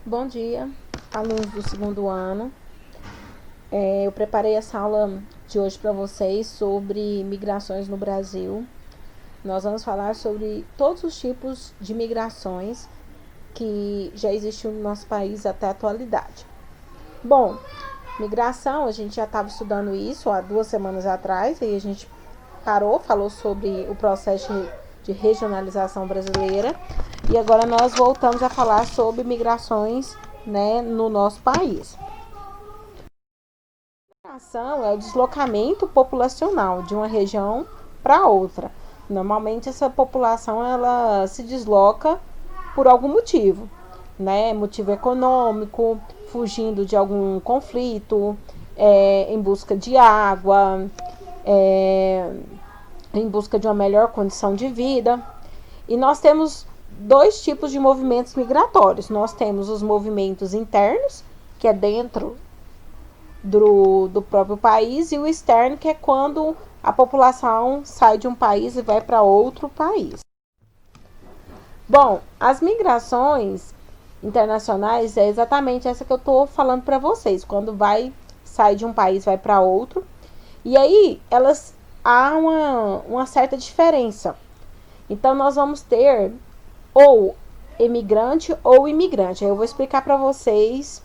Bom dia, alunos do segundo ano. Eu preparei essa aula de hoje para vocês sobre migrações no Brasil. Nós vamos falar sobre todos os tipos de migrações que já existiam no nosso país até a atualidade. Bom, migração, a gente já estava estudando isso há 2 semanas atrás, e a gente falou sobre o processo de regionalização brasileira, e agora nós voltamos a falar sobre migrações, né, no nosso país. A migração é o deslocamento populacional de uma região para outra. Normalmente essa população ela se desloca por algum motivo, né? Motivo econômico, fugindo de algum conflito, em busca de água, em busca de uma melhor condição de vida. E nós temos 2 tipos de movimentos migratórios. Nós temos os movimentos internos, que é dentro do próprio país, e o externo, que é quando a população sai de um país e vai para outro país. Bom, as migrações internacionais é exatamente essa que eu estou falando para vocês. Quando sai de um país, vai para outro. E aí, há uma certa diferença. Então, nós vamos ter ou emigrante ou imigrante. Eu vou explicar para vocês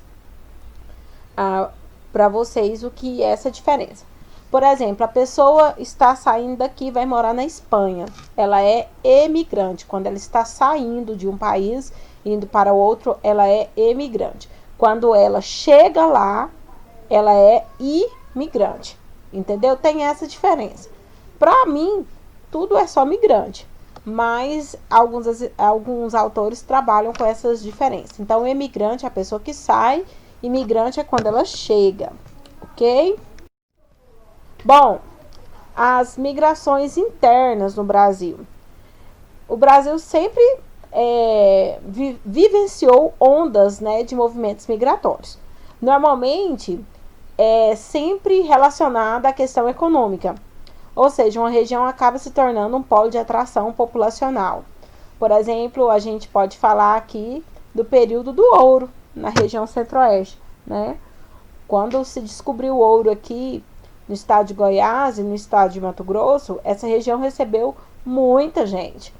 o que é essa diferença. Por exemplo, a pessoa está saindo daqui e vai morar na Espanha. Ela é emigrante. Quando ela está saindo de um país, indo para outro, ela é emigrante. Quando ela chega lá, ela é imigrante. Entendeu? Tem essa diferença. Para mim, tudo é só migrante. Mas alguns autores trabalham com essas diferenças. Então, emigrante é a pessoa que sai, imigrante é quando ela chega, ok? Bom, as migrações internas no Brasil. O Brasil sempre vivenciou ondas, né, de movimentos migratórios. Normalmente, é sempre relacionada à questão econômica. Ou seja, uma região acaba se tornando um polo de atração populacional. Por exemplo, a gente pode falar aqui do período do ouro na região centro-oeste, né? Quando se descobriu o ouro aqui no estado de Goiás e no estado de Mato Grosso, essa região recebeu muita gente.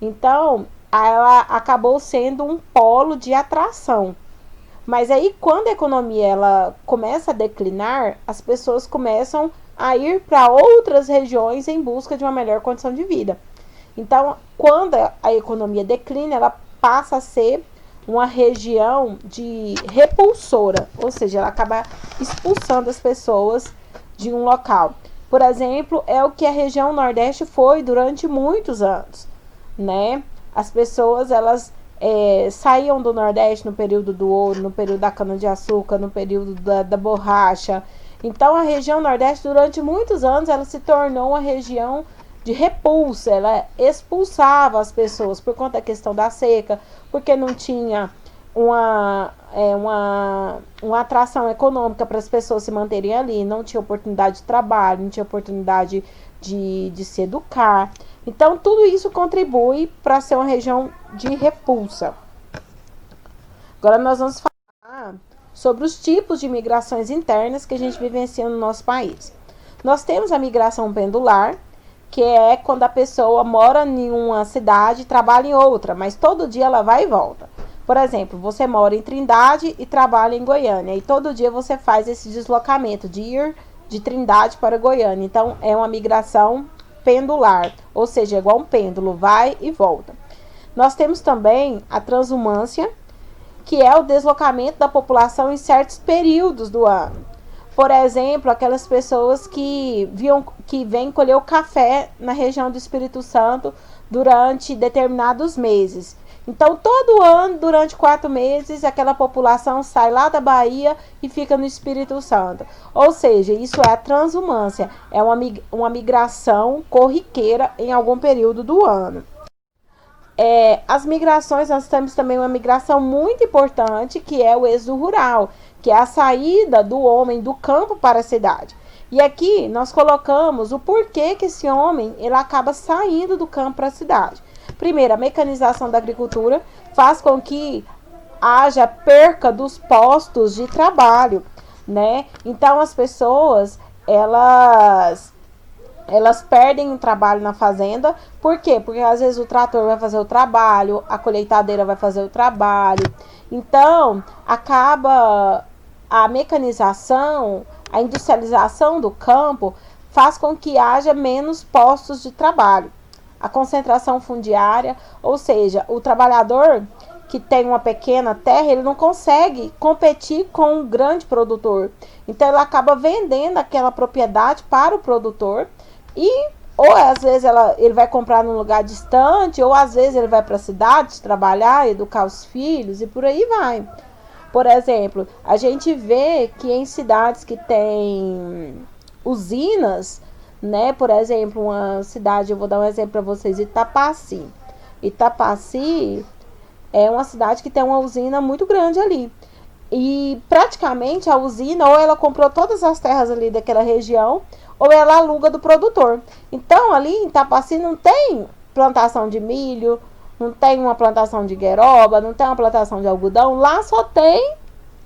Então, ela acabou sendo um polo de atração. Mas aí, quando a economia ela começa a declinar, as pessoas começam a ir para outras regiões em busca de uma melhor condição de vida. Então, quando a economia declina, ela passa a ser uma região de repulsora, ou seja, ela acaba expulsando as pessoas de um local. Por exemplo, é o que a região Nordeste foi durante muitos anos, né? As pessoas, elas saíam do Nordeste no período do ouro, no período da cana-de-açúcar, no período da borracha. Então, a região Nordeste, durante muitos anos, ela se tornou uma região de repulsa. Ela expulsava as pessoas por conta da questão da seca, porque não tinha uma atração econômica para as pessoas se manterem ali, não tinha oportunidade de trabalho, não tinha oportunidade de se educar. Então, tudo isso contribui para ser uma região de repulsa. Agora, nós vamos falar sobre os tipos de migrações internas que a gente vivencia no nosso país. Nós temos a migração pendular, que é quando a pessoa mora em uma cidade e trabalha em outra, mas todo dia ela vai e volta. Por exemplo, você mora em Trindade e trabalha em Goiânia, e todo dia você faz esse deslocamento de ir de Trindade para Goiânia. Então, é uma migração pendular, ou seja, é igual um pêndulo, vai e volta. Nós temos também a transumância, que é o deslocamento da população em certos períodos do ano. Por exemplo, aquelas pessoas que vêm colher o café na região do Espírito Santo durante determinados meses. Então, todo ano, durante 4 meses, aquela população sai lá da Bahia e fica no Espírito Santo. Ou seja, isso é a transumância, é uma migração corriqueira em algum período do ano. As migrações, nós temos também uma migração muito importante, que é o êxodo rural, que é a saída do homem do campo para a cidade. E aqui nós colocamos o porquê que esse homem ele acaba saindo do campo para a cidade. Primeiro, a mecanização da agricultura faz com que haja perca dos postos de trabalho, né? Então as pessoas, elas perdem o trabalho na fazenda. Por quê? Porque às vezes o trator vai fazer o trabalho, a colheitadeira vai fazer o trabalho. Então, acaba a mecanização, a industrialização do campo faz com que haja menos postos de trabalho. A concentração fundiária, ou seja, o trabalhador que tem uma pequena terra, ele não consegue competir com um grande produtor. Então, ele acaba vendendo aquela propriedade para o produtor e ou às vezes ele vai comprar num lugar distante, ou às vezes ele vai para a cidade trabalhar, educar os filhos e por aí vai. Por exemplo, a gente vê que em cidades que tem usinas, né? Por exemplo, uma cidade, eu vou dar um exemplo para vocês, Itapaci. Itapaci é uma cidade que tem uma usina muito grande ali. E praticamente a usina, ou ela comprou todas as terras ali daquela região, ou ela aluga do produtor. Então, ali em Itapaci não tem plantação de milho, não tem uma plantação de gueroba, não tem uma plantação de algodão. Lá só tem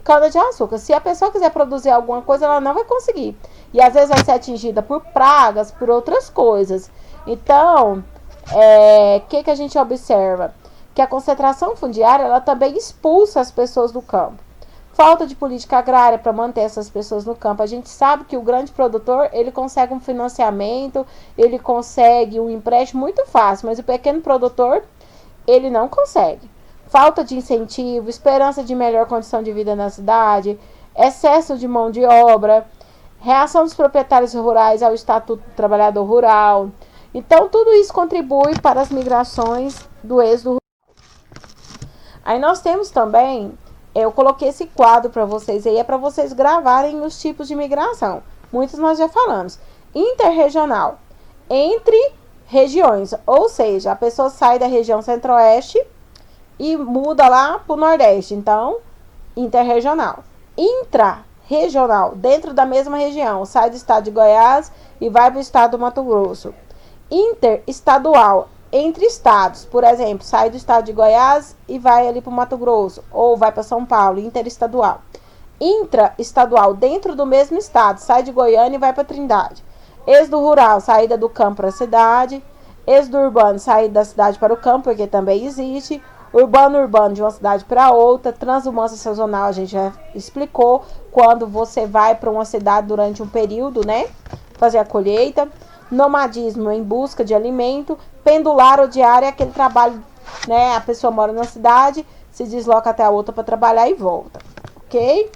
cana-de-açúcar. Se a pessoa quiser produzir alguma coisa, ela não vai conseguir. E às vezes vai ser atingida por pragas, por outras coisas. Então, que a gente observa? Que a concentração fundiária, ela também expulsa as pessoas do campo. Falta de política agrária para manter essas pessoas no campo. A gente sabe que o grande produtor, ele consegue um financiamento, ele consegue um empréstimo muito fácil, mas o pequeno produtor, ele não consegue. Falta de incentivo, esperança de melhor condição de vida na cidade, excesso de mão de obra, reação dos proprietários rurais ao Estatuto do Trabalhador Rural. Então, tudo isso contribui para as migrações do êxodo. Aí nós temos também, eu coloquei esse quadro para vocês aí, é para vocês gravarem os tipos de migração. Muitos nós já falamos. Interregional, entre regiões, ou seja, a pessoa sai da região centro-oeste e muda lá para o nordeste, então, interregional. Intra-regional, dentro da mesma região, sai do estado de Goiás e vai para o estado do Mato Grosso. Interestadual, entre estados, por exemplo, sai do estado de Goiás e vai ali para o Mato Grosso, ou vai para São Paulo, interestadual. Intraestadual, dentro do mesmo estado, sai de Goiânia e vai para Trindade. Êxodo rural, saída do campo para a cidade. Êxodo urbano, saída da cidade para o campo, porque também existe. Urbano, de uma cidade para outra. Transumância sazonal, a gente já explicou, quando você vai para uma cidade durante um período, né, fazer a colheita. Nomadismo, em busca de alimento. Pendular ou diário, é aquele trabalho, né, a pessoa mora na cidade, se desloca até a outra para trabalhar e volta, ok?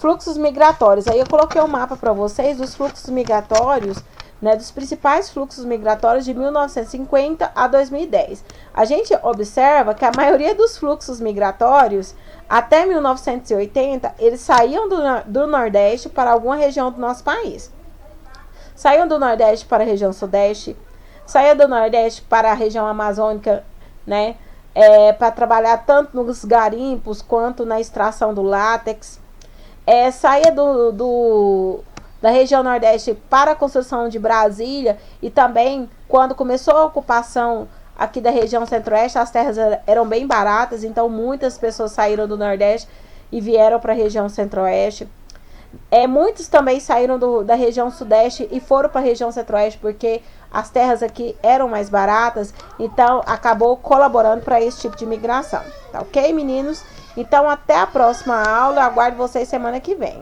Fluxos migratórios, aí eu coloquei um mapa para vocês dos fluxos migratórios, né, dos principais fluxos migratórios de 1950 a 2010. A gente observa que a maioria dos fluxos migratórios, até 1980, eles saíam do Nordeste para alguma região do nosso país. Saíam do Nordeste para a região Sudeste, saía do Nordeste para a região amazônica, né, para trabalhar tanto nos garimpos quanto na extração do látex. Saía da região Nordeste para a construção de Brasília, e também quando começou a ocupação aqui da região Centro-Oeste, as terras eram bem baratas, então muitas pessoas saíram do Nordeste e vieram para a região Centro-Oeste. Muitos também saíram da região Sudeste e foram para a região Centro-Oeste porque as terras aqui eram mais baratas, então acabou colaborando para esse tipo de migração. Tá ok, meninos? Então até a próxima aula, aguardo vocês semana que vem.